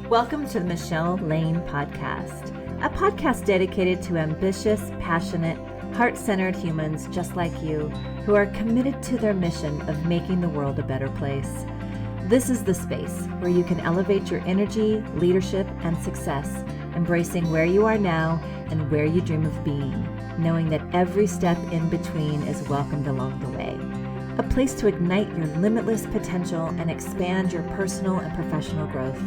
Welcome to the Michele Laine podcast, a podcast dedicated to ambitious, passionate, heart-centered humans just like you who are committed to their mission of making the world a better place. This is the space where you can elevate your energy, leadership, and success, embracing where you are now and where you dream of being, knowing that every step in between is welcomed along the way. A place to ignite your limitless potential and expand your personal and professional growth.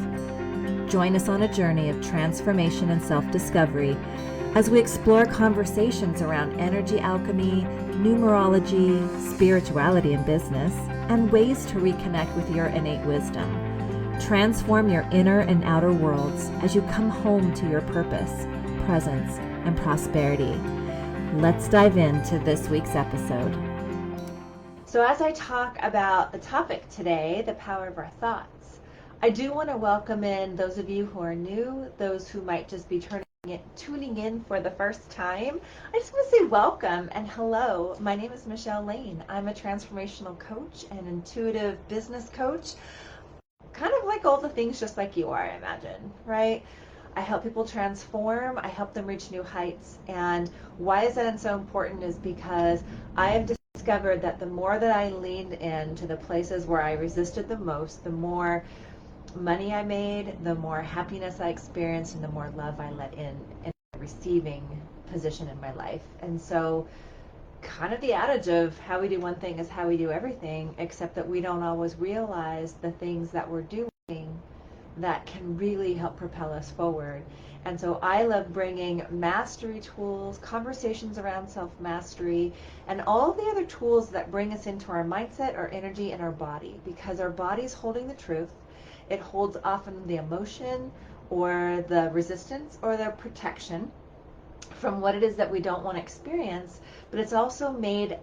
Join us on a journey of transformation and self-discovery as we explore conversations around energy alchemy, numerology, spirituality and business, and ways to reconnect with your innate wisdom. Transform your inner and outer worlds as you come home to your purpose, presence, and prosperity. Let's dive into this week's episode. So as I talk about the topic today, the power of our thoughts, I do want to welcome in those of you who are new, those who might just be tuning in for the first time. I just want to say welcome and hello. My name is Michele Laine. I'm a transformational coach and intuitive business coach, kind of like all the things just like you are, I imagine, right? I help people transform. I help them reach new heights. And why is that so important is because I have discovered that the more that I leaned into the places where I resisted the most, the more money I made, the more happiness I experienced, and the more love I let in a receiving position in my life. And so kind of the adage of how we do one thing is how we do everything, except that we don't always realize the things that we're doing that can really help propel us forward. And so I love bringing mastery tools, conversations around self-mastery, and all the other tools that bring us into our mindset, our energy, and our body, because our body's holding the truth. It holds often the emotion or the resistance or the protection from what it is that we don't want to experience, but it's also made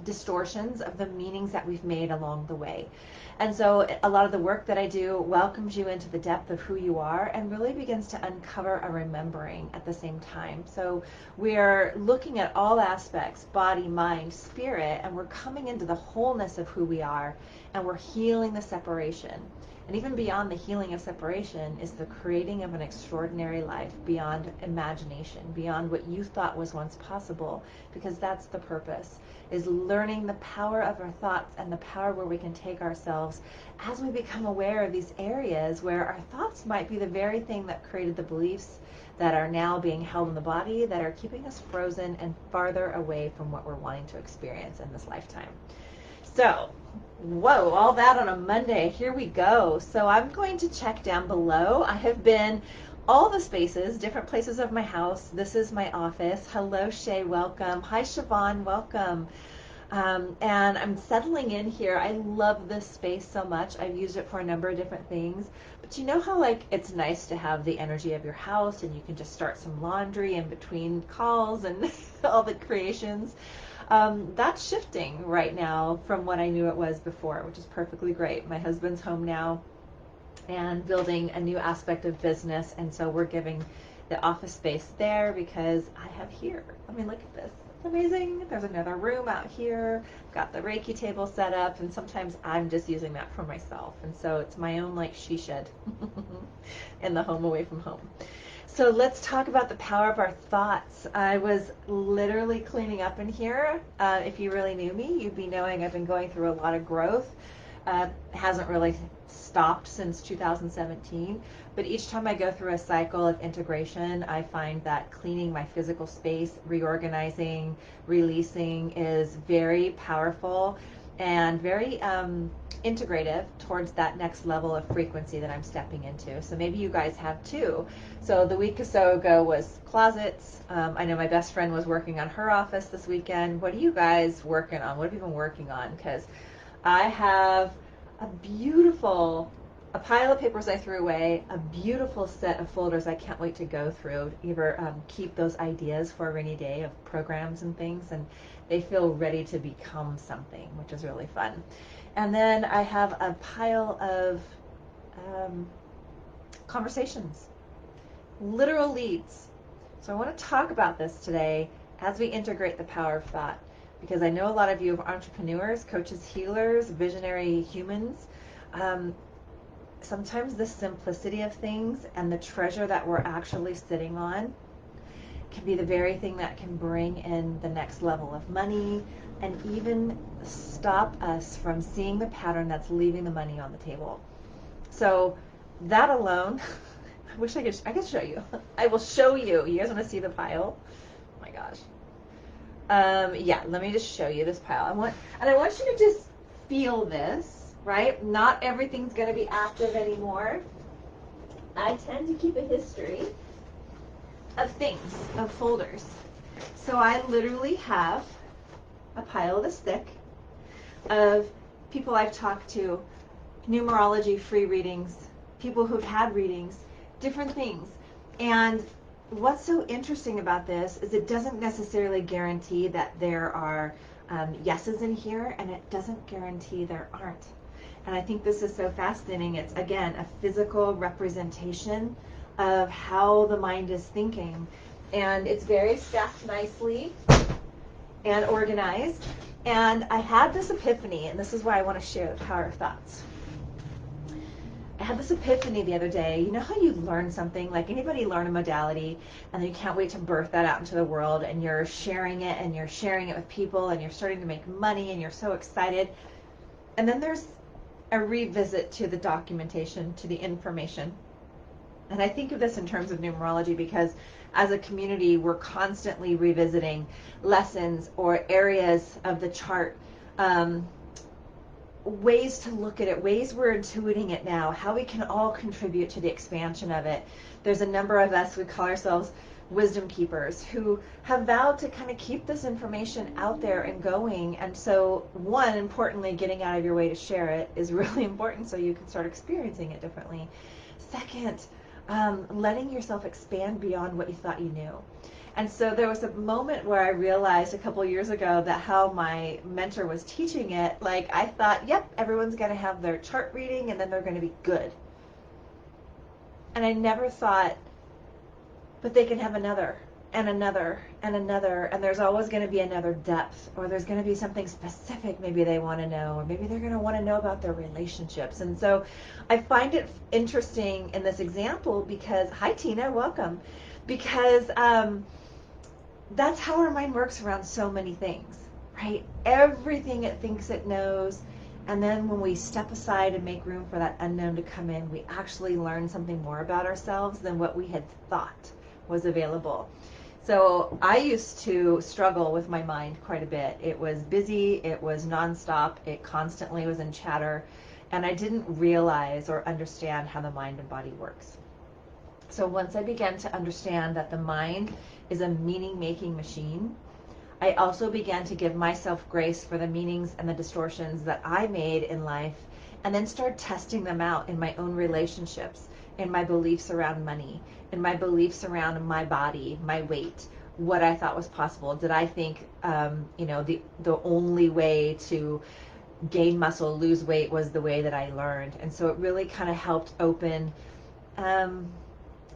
distortions of the meanings that we've made along the way. And so a lot of the work that I do welcomes you into the depth of who you are and really begins to uncover a remembering at the same time. So we're looking at all aspects, body, mind, spirit, and we're coming into the wholeness of who we are, and we're healing the separation. And even beyond the healing of separation is the creating of an extraordinary life beyond imagination, beyond what you thought was once possible, because that's the purpose, is learning the power of our thoughts and the power where we can take ourselves as we become aware of these areas where our thoughts might be the very thing that created the beliefs that are now being held in the body, that are keeping us frozen and farther away from what we're wanting to experience in this lifetime. So, whoa, all that on a Monday. Here we go. So I'm going to check down below. I have been all the spaces, different places of my house. This is my office. Hello, Shay, welcome. Hi, Siobhan, welcome. And I'm settling in here. I love this space so much. I've used it for a number of different things. But you know how like it's nice to have the energy of your house and you can just start some laundry in between calls and all the creations. That's shifting right now from what I knew it was before, which is perfectly great. My husband's home now and building a new aspect of business, and so we're giving the office space there because I have here. I mean, look at this. It's amazing. There's another room out here. Got the Reiki table set up, and sometimes I'm just using that for myself. And so it's my own like she shed in the home away from home. So let's talk about the power of our thoughts. I was literally cleaning up in here. If you really knew me, you'd be knowing I've been going through a lot of growth. Hasn't really stopped since 2017, but each time I go through a cycle of integration, I find that cleaning my physical space, reorganizing, releasing is very powerful and very integrative towards that next level of frequency that I'm stepping into. So maybe you guys have too. So the week or so ago was closets. I know my best friend was working on her office this weekend. What are you guys working on? What have you been working on? Because I have a pile of papers I threw away, a beautiful set of folders I can't wait to go through, either keep those ideas for a rainy day of programs and things, and they feel ready to become something, which is really fun. And then I have a pile of conversations, literal leads. So I want to talk about this today as we integrate the power of thought, because I know a lot of you are entrepreneurs, coaches, healers, visionary humans. sometimes the simplicity of things and the treasure that we're actually sitting on can be the very thing that can bring in the next level of money and even stop us from seeing the pattern that's leaving the money on the table. So that alone, I wish I could show you. I will show you. You guys want to see the pile? Oh my gosh. Yeah, let me just show you this pile. I want you to just feel this, right? Not everything's going to be active anymore. I tend to keep a history of things, of folders. So I literally have a pile this thick of people I've talked to, numerology free readings, people who've had readings, different things. And what's so interesting about this is it doesn't necessarily guarantee that there are yeses in here, and it doesn't guarantee there aren't. And I think this is so fascinating. It's, again, a physical representation of how the mind is thinking. And it's very stacked nicely and organized. And I had this epiphany, and this is why I want to share the power of thoughts. I had this epiphany the other day. You know how you learn something, like anybody learn a modality, and then you can't wait to birth that out into the world, and you're sharing it, and you're sharing it with people, and you're starting to make money, and you're so excited. And then there's a revisit to the documentation, to the information. And I think of this in terms of numerology because as a community, we're constantly revisiting lessons or areas of the chart, ways to look at it, ways we're intuiting it now, how we can all contribute to the expansion of it. There's a number of us, we call ourselves wisdom keepers, who have vowed to kind of keep this information out there and going. And so, one, importantly, getting out of your way to share it is really important so you can start experiencing it differently. Second, letting yourself expand beyond what you thought you knew. And so there was a moment where I realized a couple years ago that how my mentor was teaching it, like I thought, yep, everyone's going to have their chart reading and then they're going to be good. And I never thought, but they can have another and another and another, and there's always going to be another depth, or there's going to be something specific maybe they want to know, or maybe they're going to want to know about their relationships. And so I find it interesting in this example because, hi Tina, welcome, because that's how our mind works around so many things, right? Everything it thinks it knows, and then when we step aside and make room for that unknown to come in, we actually learn something more about ourselves than what we had thought was available. So I used to struggle with my mind quite a bit. It was busy, it was nonstop, it constantly was in chatter, and I didn't realize or understand how the mind and body works. So once I began to understand that the mind is a meaning-making machine, I also began to give myself grace for the meanings and the distortions that I made in life, and then start testing them out in my own relationships, in my beliefs around money, in my beliefs around my body, my weight, what I thought was possible. Did I think, the only way to gain muscle, lose weight was the way that I learned? And so it really kind of helped open,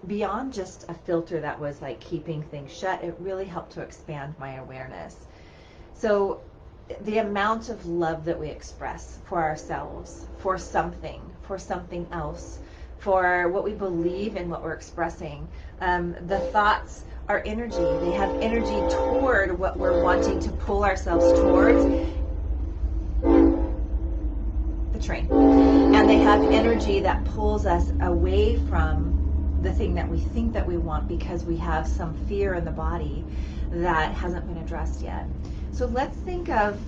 beyond just a filter that was like keeping things shut, it really helped to expand my awareness. So the amount of love that we express for ourselves, for something else, for what we believe in, what we're expressing. The thoughts are energy. They have energy toward what we're wanting to pull ourselves towards. The train. And they have energy that pulls us away from the thing that we think that we want because we have some fear in the body that hasn't been addressed yet. So let's think of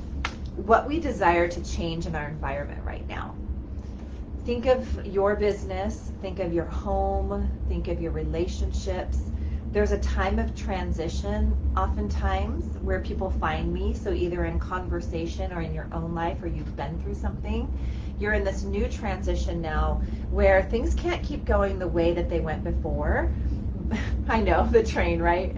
what we desire to change in our environment right now. Think of your business, think of your home, think of your relationships. There's a time of transition oftentimes where people find me, so either in conversation or in your own life, or you've been through something. You're in this new transition now where things can't keep going the way that they went before. I know, the train, right?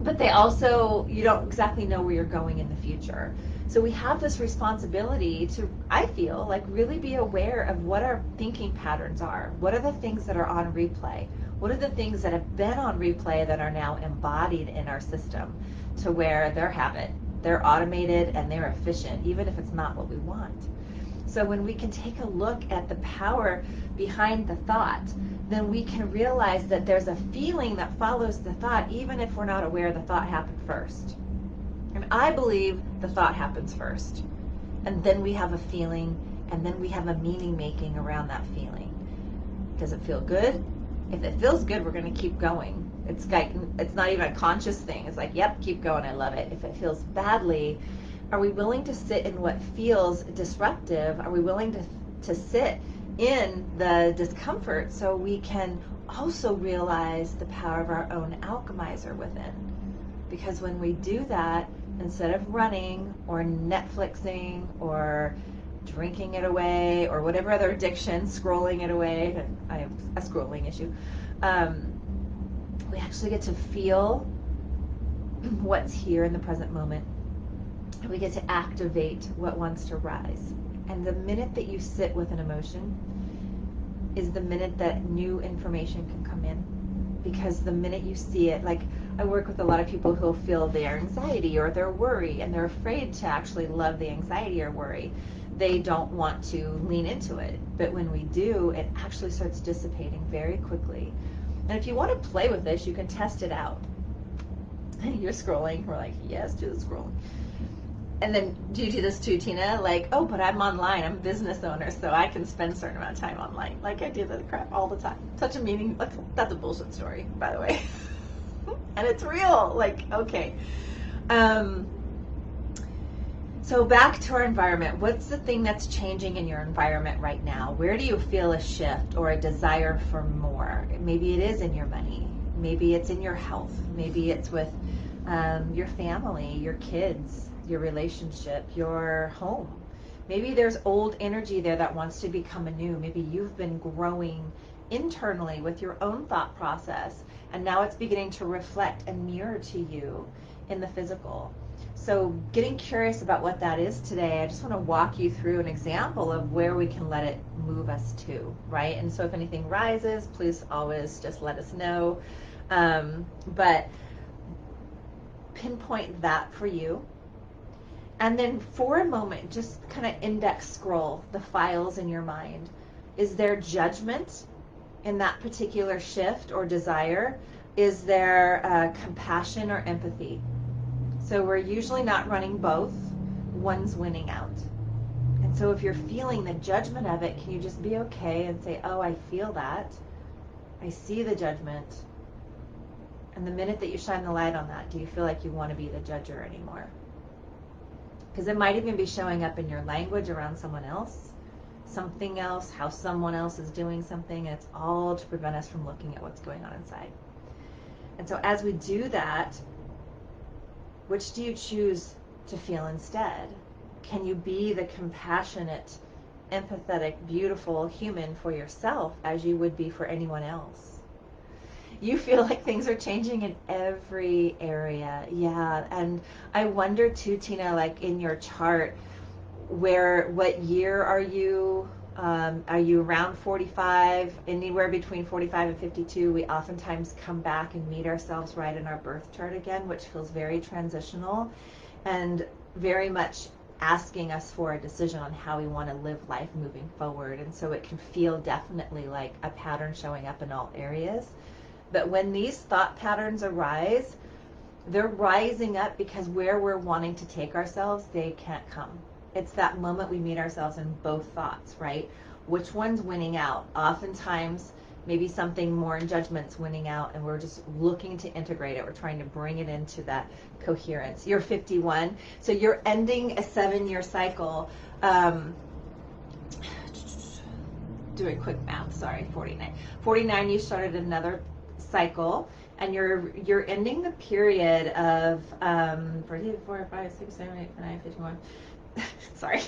But they also, you don't exactly know where you're going in the future. So we have this responsibility to, I feel, like really be aware of what our thinking patterns are. What are the things that are on replay? What are the things that have been on replay that are now embodied in our system to where they're habit, they're automated, and they're efficient, even if it's not what we want. So when we can take a look at the power behind the thought, then we can realize that there's a feeling that follows the thought, even if we're not aware the thought happened first. And I believe the thought happens first. And then we have a feeling, and then we have a meaning making around that feeling. Does it feel good? If it feels good, we're going to keep going. It's not even a conscious thing. It's like, yep, keep going, I love it. If it feels badly, are we willing to sit in what feels disruptive? Are we willing to sit in the discomfort so we can also realize the power of our own alchemizer within? Because when we do that, instead of running or Netflixing or drinking it away or whatever other addiction, scrolling it away, I have a scrolling issue, we actually get to feel what's here in the present moment. We get to activate what wants to rise. And the minute that you sit with an emotion is the minute that new information can come in. Because the minute you see it, like I work with a lot of people who feel their anxiety or their worry, and they're afraid to actually love the anxiety or worry. They don't want to lean into it. But when we do, it actually starts dissipating very quickly. And if you want to play with this, you can test it out. You're scrolling. We're like, yes, do the scrolling. And then do you do this too, Tina? Like, oh, but I'm online. I'm a business owner, so I can spend a certain amount of time online. Like, I do that crap all the time. Such a meaning. That's a bullshit story, by the way. And it's real. Like, okay. So back to our environment. What's the thing that's changing in your environment right now? Where do you feel a shift or a desire for more? Maybe it is in your money. Maybe it's in your health. Maybe it's with your family, your kids, your relationship, your home. Maybe there's old energy there that wants to become anew. Maybe you've been growing internally with your own thought process, and now it's beginning to reflect and mirror to you in the physical. So getting curious about what that is today, I just want to walk you through an example of where we can let it move us to, right? And so if anything rises, please always just let us know. But pinpoint that for you. And then for a moment, just kind of index scroll the files in your mind. Is there judgment in that particular shift or desire? Is there compassion or empathy? So we're usually not running both. One's winning out. And so if you're feeling the judgment of it, can you just be okay and say, oh, I feel that. I see the judgment. And the minute that you shine the light on that, do you feel like you want to be the judger anymore? Because it might even be showing up in your language around someone else, something else, how someone else is doing something, and it's all to prevent us from looking at what's going on inside. And so as we do that, which do you choose to feel instead? Can you be the compassionate, empathetic, beautiful human for yourself as you would be for anyone else? You feel like things are changing in every area. Yeah, and I wonder too, Tina, like in your chart, what year are you? Are you around 45? Anywhere between 45 and 52, we oftentimes come back and meet ourselves right in our birth chart again, which feels very transitional and very much asking us for a decision on how we want to live life moving forward. And so it can feel definitely like a pattern showing up in all areas. But when these thought patterns arise, they're rising up because where we're wanting to take ourselves, they can't come. It's that moment we meet ourselves in both thoughts, right? Which one's winning out? Oftentimes, maybe something more in judgment's winning out, and we're just looking to integrate it. We're trying to bring it into that coherence. You're 51, so you're ending a 7-year cycle. Doing quick math, sorry, 49. 49, you started another cycle, and you're ending the period of 4, 5, 6, 7, 8, 9, 51. Sorry,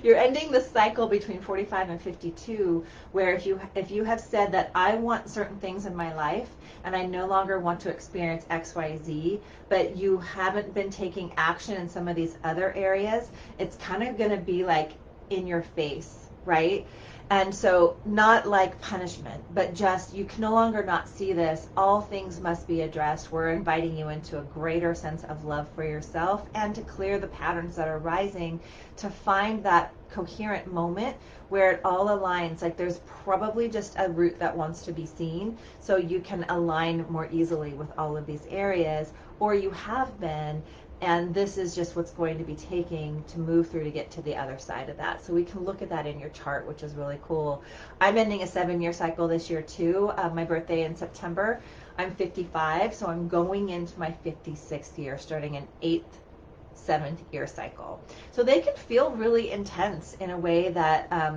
you're ending the cycle between 45 and 52, where if you have said that I want certain things in my life and I no longer want to experience X, Y, Z, but you haven't been taking action in some of these other areas, it's kind of going to be like in your face, right? And so not like punishment, but just you can no longer not see this. All things must be addressed. We're inviting you into a greater sense of love for yourself and to clear the patterns that are rising, to find that coherent moment where it all aligns. Like there's probably just a root that wants to be seen, so you can align more easily with all of these areas, or you have been, and this is just what's going to be taking to move through to get to the other side of that. So we can look at that in your chart, which is really cool. I'm ending a 7-year cycle this year too. My birthday in September. I'm 55, so I'm going into my 56th year, starting an 7th year cycle. So they can feel really intense in a way that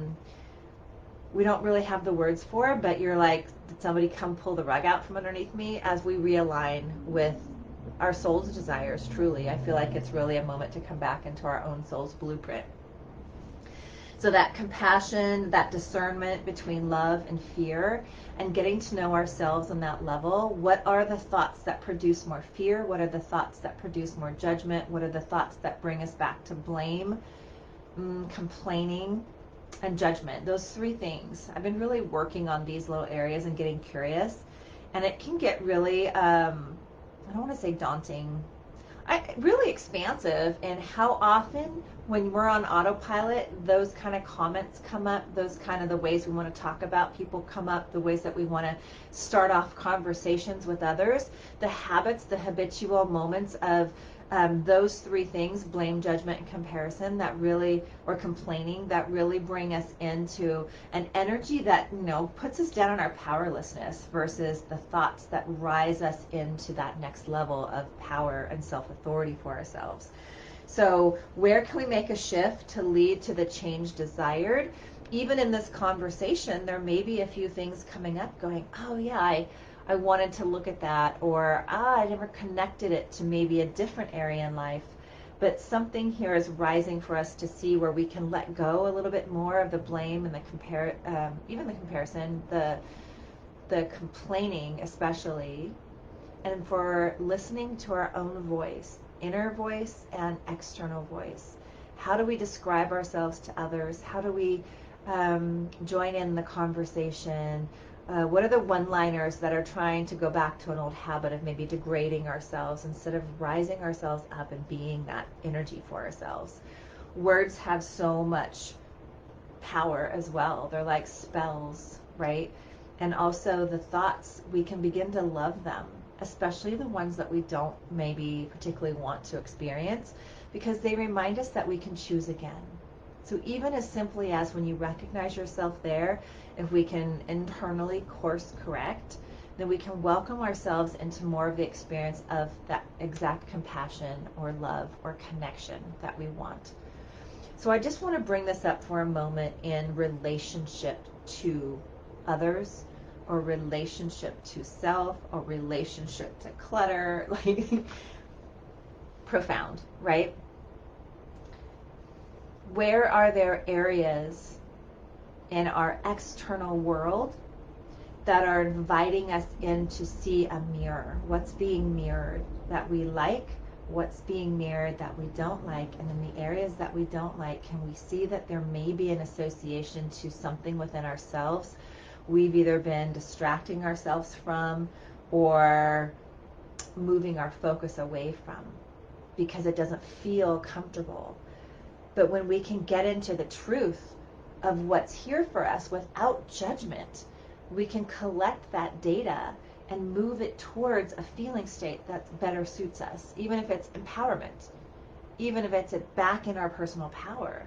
we don't really have the words for, but you're like, did somebody come pull the rug out from underneath me as we realign with our soul's desires? Truly, I feel like it's really a moment to come back into our own soul's blueprint. So that compassion, that discernment between love and fear, and getting to know ourselves on that level. What are the thoughts that produce more fear? What are the thoughts that produce more judgment? What are the thoughts that bring us back to blame, complaining, and judgment? Those 3 things. I've been really working on these little areas and getting curious, and it can get really I don't want to say daunting, really expansive in how often when we're on autopilot, those kind of comments come up, those kind of the ways we want to talk about people come up, the ways that we want to start off conversations with others, the habits, the habitual moments of those 3 things, blame, judgment, and comparison, that really, or complaining, that really bring us into an energy that, puts us down in our powerlessness versus the thoughts that rise us into that next level of power and self-authority for ourselves. So where can we make a shift to lead to the change desired? Even in this conversation, there may be a few things coming up going, oh yeah, I wanted to look at that, or I never connected it to maybe a different area in life. But something here is rising for us to see where we can let go a little bit more of the blame and the even the comparison, the complaining especially, and for listening to our own voice, inner voice and external voice. How do we describe ourselves to others? How do we join in the conversation? What are the one-liners that are trying to go back to an old habit of maybe degrading ourselves instead of rising ourselves up and being that energy for ourselves? Words have so much power as well. They're like spells, right? And also the thoughts, we can begin to love them, especially the ones that we don't maybe particularly want to experience, because they remind us that we can choose again. So even as simply as when you recognize yourself there, if we can internally course correct, then we can welcome ourselves into more of the experience of that exact compassion or love or connection that we want. So I just want to bring this up for a moment in relationship to others, or relationship to self, or relationship to clutter, like profound, right? Where are there areas in our external world that are inviting us in to see a mirror? What's being mirrored that we like? What's being mirrored that we don't like? And in the areas that we don't like, can we see that there may be an association to something within ourselves we've either been distracting ourselves from or moving our focus away from because it doesn't feel comfortable? But when we can get into the truth of what's here for us without judgment, we can collect that data and move it towards a feeling state that better suits us, even if it's empowerment, even if it's back in our personal power.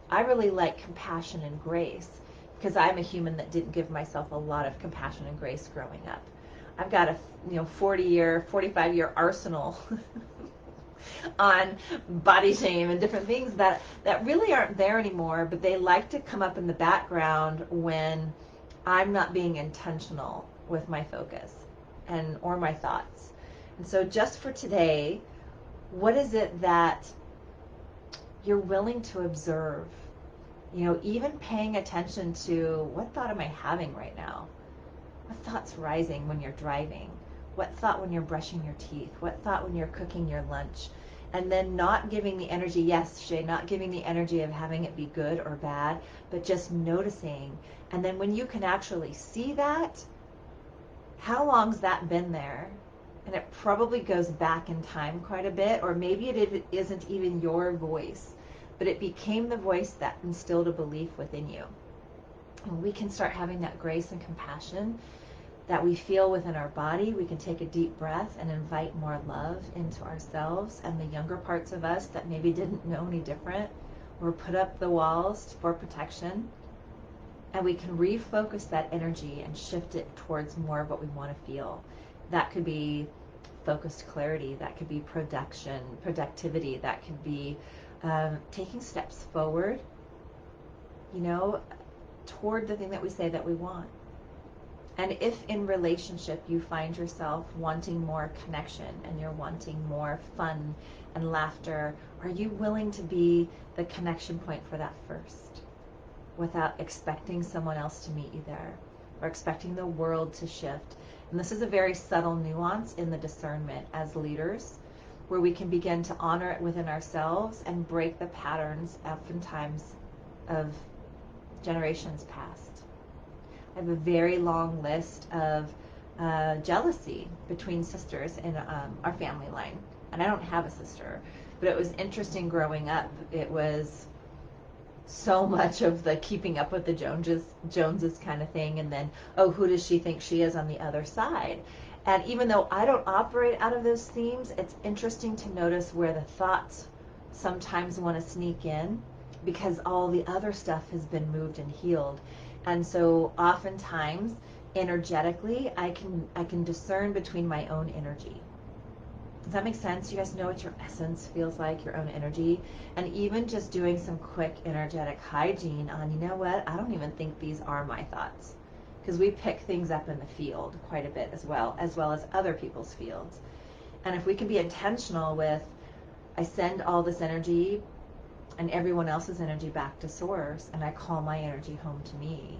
I really like compassion and grace because I'm a human that didn't give myself a lot of compassion and grace growing up. I've got a 45-year arsenal on body shame and different things that really aren't there anymore, but they like to come up in the background when I'm not being intentional with my focus or my thoughts. And so just for today, what is it that you're willing to observe? Even paying attention to, what thought am I having right now? What thought's rising when you're driving? What thought when you're brushing your teeth? What thought when you're cooking your lunch? And then not giving the energy, yes, Shay, not giving the energy of having it be good or bad, but just noticing. And then when you can actually see that, how long's that been there? And it probably goes back in time quite a bit, or maybe it isn't even your voice, but it became the voice that instilled a belief within you. And we can start having that grace and compassion that we feel within our body. We can take a deep breath and invite more love into ourselves and the younger parts of us that maybe didn't know any different, or put up the walls for protection. And we can refocus that energy and shift it towards more of what we want to feel. That could be focused clarity, that could be productivity, that could be taking steps forward, toward the thing that we say that we want. And if in relationship you find yourself wanting more connection and you're wanting more fun and laughter, are you willing to be the connection point for that first, without expecting someone else to meet you there or expecting the world to shift? And this is a very subtle nuance in the discernment as leaders, where we can begin to honor it within ourselves and break the patterns oftentimes of generations past. I have a very long list of jealousy between sisters in our family line. And I don't have a sister, but it was interesting growing up. It was so much of the keeping up with the Joneses kind of thing, and then, oh, who does she think she is on the other side? And even though I don't operate out of those themes, it's interesting to notice where the thoughts sometimes want to sneak in, because all the other stuff has been moved and healed. And so oftentimes energetically I can discern between my own energy. Does that make sense? You guys know what your essence feels like, your own energy? And even just doing some quick energetic hygiene on, you know what, I don't even think these are my thoughts. Because we pick things up in the field quite a bit as well as other people's fields. And if we can be intentional with, I send all this energy and everyone else's energy back to source, and I call my energy home to me,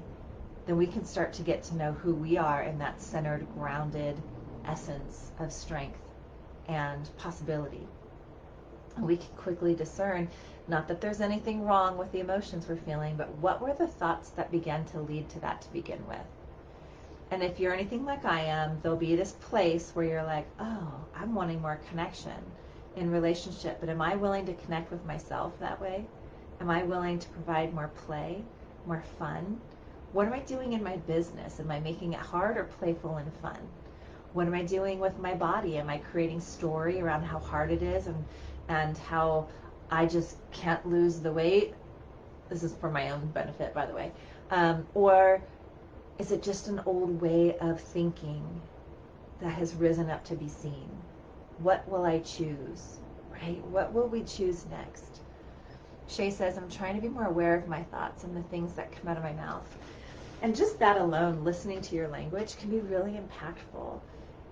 then we can start to get to know who we are in that centered, grounded essence of strength and possibility. And we can quickly discern, not that there's anything wrong with the emotions we're feeling, but what were the thoughts that began to lead to that to begin with? And if you're anything like I am, there'll be this place where you're like, oh, I'm wanting more connection in relationship, but am I willing to connect with myself that way? Am I willing to provide more play, more fun? What am I doing in my business? Am I making it hard or playful and fun? What am I doing with my body? Am I creating story around how hard it is and how I just can't lose the weight? This is for my own benefit, by the way. Or is it just an old way of thinking that has risen up to be seen? What will I choose, right? What will we choose next? Shay says, I'm trying to be more aware of my thoughts and the things that come out of my mouth. And just that alone, listening to your language, can be really impactful.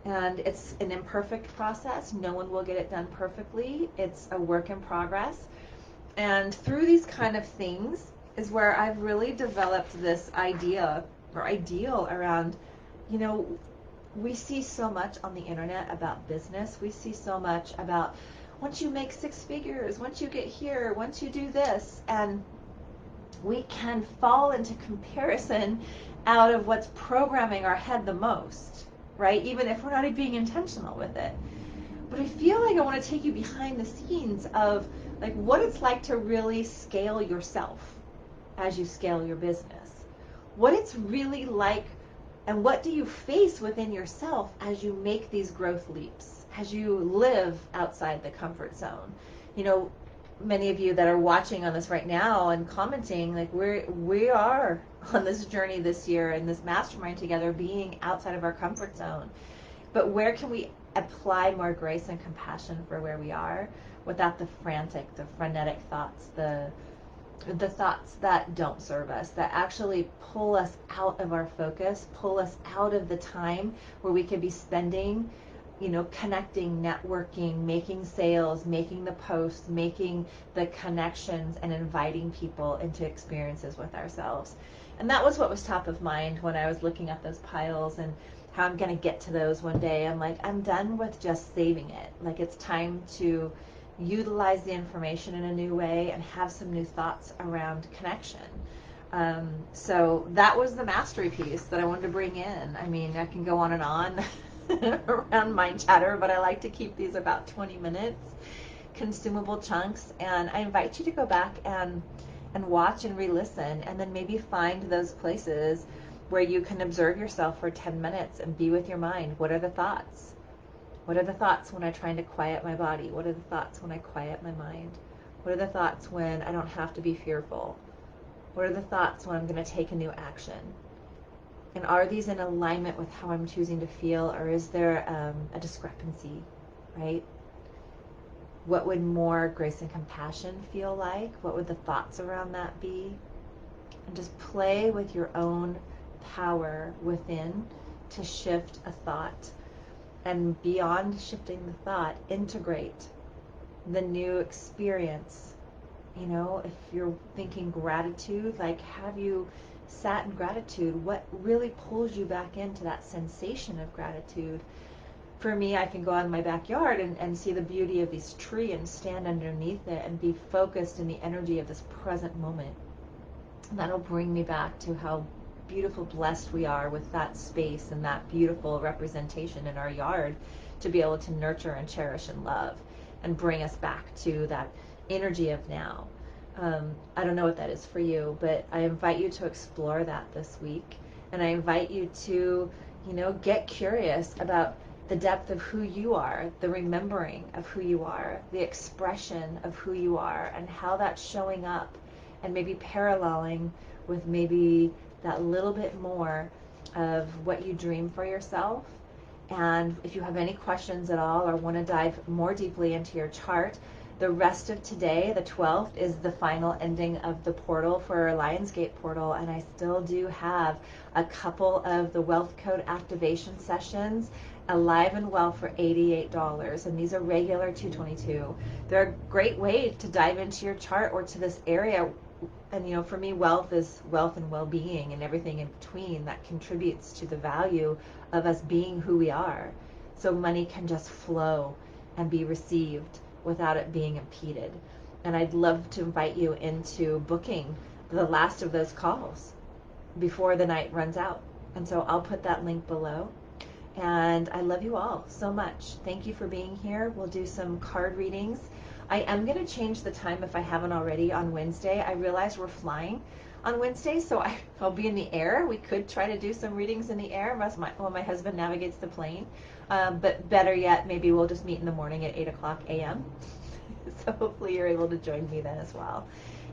And it's an imperfect process. No one will get it done perfectly. It's a work in progress. And through these kind of things is where I've really developed this idea or ideal around, we see so much on the internet about business. We see so much about once you make 6 figures, once you get here, once you do this, and we can fall into comparison out of what's programming our head the most, right? Even if we're not being intentional with it. But I feel like I want to take you behind the scenes of like what it's like to really scale yourself as you scale your business. What it's really like, and what do you face within yourself as you make these growth leaps, as you live outside the comfort zone. Many of you that are watching on this right now and commenting, like we are on this journey this year and this mastermind together, being outside of our comfort zone. But where can we apply more grace and compassion for where we are without the frantic, the frenetic thoughts, the thoughts that don't serve us, that actually pull us out of our focus, pull us out of the time where we could be spending, connecting, networking, making sales, making the posts, making the connections, and inviting people into experiences with ourselves. And that was what was top of mind when I was looking at those piles and how I'm going to get to those one day. I'm like, I'm done with just saving it. Like, it's time to utilize the information in a new way, and have some new thoughts around connection. So that was the mastery piece that I wanted to bring in. I mean, I can go on and on around mind chatter, but I like to keep these about 20 minutes, consumable chunks. And I invite you to go back and watch and re-listen, and then maybe find those places where you can observe yourself for 10 minutes and be with your mind. What are the thoughts? What are the thoughts when I'm trying to quiet my body? What are the thoughts when I quiet my mind? What are the thoughts when I don't have to be fearful? What are the thoughts when I'm going to take a new action? And are these in alignment with how I'm choosing to feel, or is there a discrepancy, right? What would more grace and compassion feel like? What would the thoughts around that be? And just play with your own power within to shift a thought. And beyond shifting the thought, integrate the new experience. You know, if you're thinking gratitude, like, have you sat in gratitude? What really pulls you back into that sensation of gratitude? For me, I can go out in my backyard and see the beauty of this tree and stand underneath it and be focused in the energy of this present moment. And that'll bring me back to how beautiful, blessed we are with that space and that beautiful representation in our yard to be able to nurture and cherish and love and bring us back to that energy of now. I don't know what that is for you, but I invite you to explore that this week. And I invite you to, get curious about the depth of who you are, the remembering of who you are, the expression of who you are, and how that's showing up, and maybe paralleling with maybe that little bit more of what you dream for yourself. And if you have any questions at all or want to dive more deeply into your chart, the rest of today, the 12th, is the final ending of the portal for our Lionsgate portal, and I still do have a couple of the wealth code activation sessions alive and well for $88, and these are regular $222. They're a great way to dive into your chart or to this area. And for me, wealth is wealth and well-being and everything in between that contributes to the value of us being who we are. So money can just flow and be received without it being impeded. And I'd love to invite you into booking the last of those calls before the night runs out. And so I'll put that link below. And I love you all so much. Thank you for being here. We'll do some card readings. I am going to change the time if I haven't already on Wednesday. I realize we're flying on Wednesday, so I'll be in the air. We could try to do some readings in the air while my husband navigates the plane. But better yet, maybe we'll just meet in the morning at 8 o'clock a.m. So hopefully you're able to join me then as well.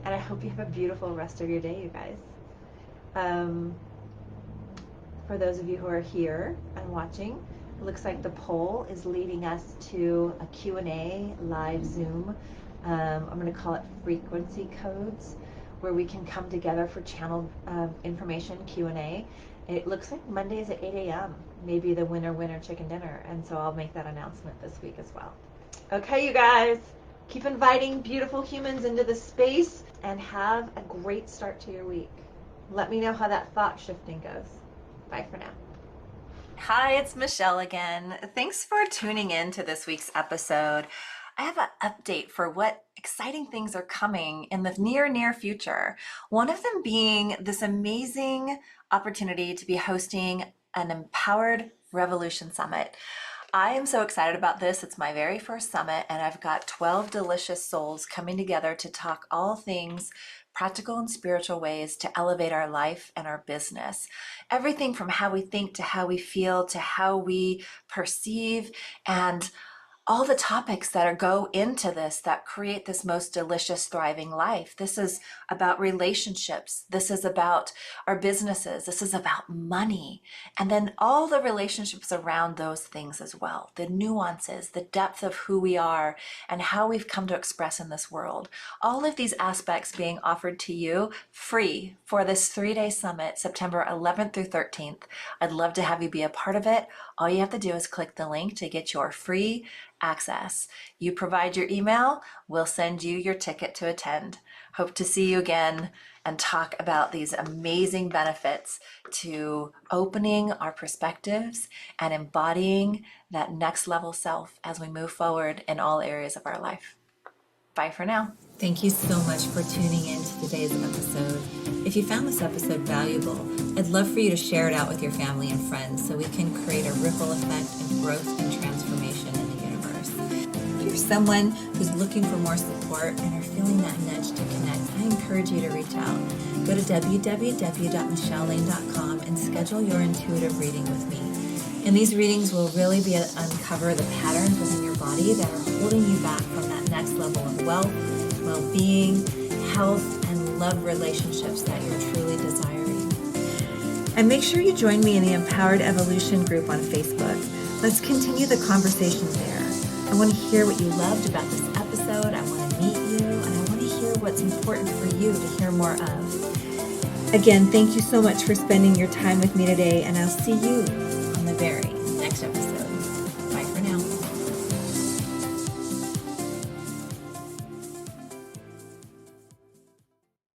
And I hope you have a beautiful rest of your day, you guys. For those of you who are here and watching, it looks like the poll is leading us to a Q&A live Zoom. I'm going to call it frequency codes, where we can come together for channel information Q&A. It looks like Mondays at 8 a.m. Maybe the winner chicken dinner, and so I'll make that announcement this week as well. Okay, you guys, keep inviting beautiful humans into the space and have a great start to your week. Let me know how that thought shifting goes. Bye for now. Hi, it's Michelle again. Thanks for tuning in to this week's episode. I have an update for what exciting things are coming in the near future. One of them being this amazing opportunity to be hosting an Empowered Revolution Summit. I am so excited about this. It's my very first summit, and I've got 12 delicious souls coming together to talk all things practical and spiritual ways to elevate our life and our business. Everything from how we think to how we feel to how we perceive, and all the topics that go into this that create this most delicious, thriving life. This is about relationships. This is about our businesses. This is about money. And then all the relationships around those things as well. The nuances, the depth of who we are and how we've come to express in this world. All of these aspects being offered to you free for this 3-day summit, September 11th through 13th. I'd love to have you be a part of it. All you have to do is click the link to get your free access. You provide your email, we'll send you your ticket to attend. Hope to see you again and talk about these amazing benefits to opening our perspectives and embodying that next level self as we move forward in all areas of our life. Bye for now. Thank you so much for tuning in to today's episode. If you found this episode valuable, I'd love for you to share it out with your family and friends so we can create a ripple effect of growth and transformation in the universe. If you're someone who's looking for more support and are feeling that nudge to connect, I encourage you to reach out. Go to www.michelelaine.com and schedule your intuitive reading with me. And these readings will really be uncover the patterns within your body that are holding you back from that next level of wealth, well-being, health, and love relationships that you're truly desiring. And make sure you join me in the Empowered Evolution group on Facebook. Let's continue the conversation there. I want to hear what you loved about this episode. I want to meet you, and I want to hear what's important for you to hear more of. Again, thank you so much for spending your time with me today, and I'll see you on the very next episode.